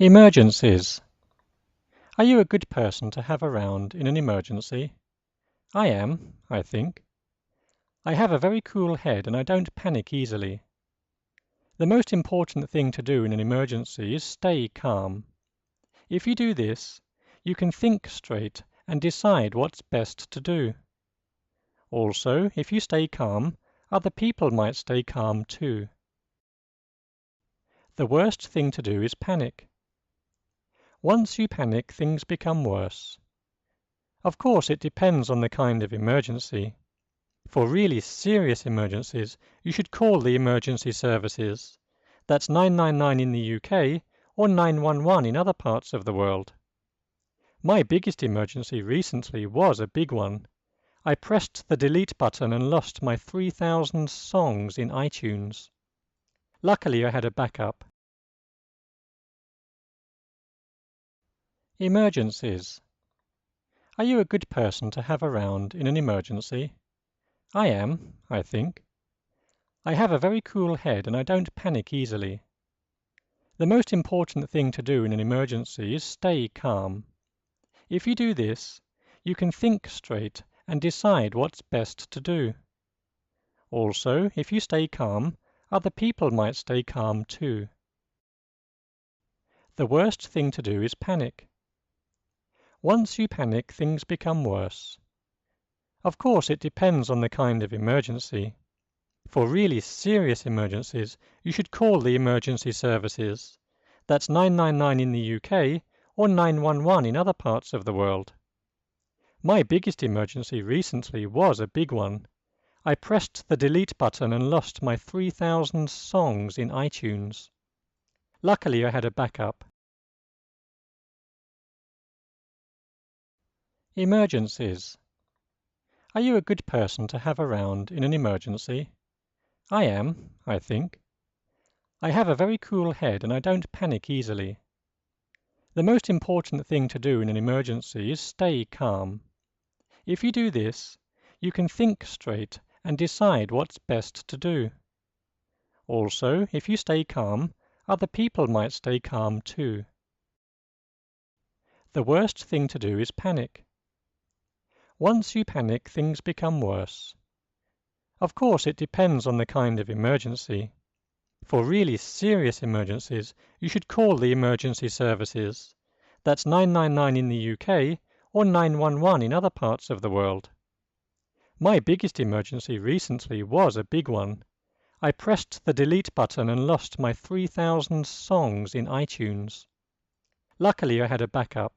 Emergencies. Are you a good person to have around in an emergency? I am, I think. I have a very cool head and I don't panic easily. The most important thing to do in an emergency is stay calm. If you do this, you can think straight and decide what's best to do. Also, if you stay calm, other people might stay calm too. The worst thing to do is panic. Once you panic, things become worse. Of course, it depends on the kind of emergency. For really serious emergencies, you should call the emergency services. That's 999 in the UK or 911 in other parts of the world. My biggest emergency recently was a big one. I pressed the delete button and lost my 3,000 songs in iTunes. Luckily, I had a backup. Emergencies. Are you a good person to have around in an emergency? I am, I think. I have a very cool head and I don't panic easily. The most important thing to do in an emergency is stay calm. If you do this, you can think straight and decide what's best to do. Also, if you stay calm, other people might stay calm too. The worst thing to do is panic. Once you panic, things become worse. Of course, it depends on the kind of emergency. For really serious emergencies, you should call the emergency services. That's 999 in the UK or 911 in other parts of the world. My biggest emergency recently was a big one. I pressed the delete button and lost my 3,000 songs in iTunes. Luckily, I had a backup. Emergencies. Are you a good person to have around in an emergency? I am, I think. I have a very cool head and I don't panic easily. The most important thing to do in an emergency is stay calm. If you do this, you can think straight and decide what's best to do. Also, if you stay calm, other people might stay calm too. The worst thing to do is panic. Once you panic, things become worse. Of course, it depends on the kind of emergency. For really serious emergencies, you should call the emergency services. That's 999 in the UK or 911 in other parts of the world. My biggest emergency recently was a big one. I pressed the delete button and lost my 3,000 songs in iTunes. Luckily, I had a backup.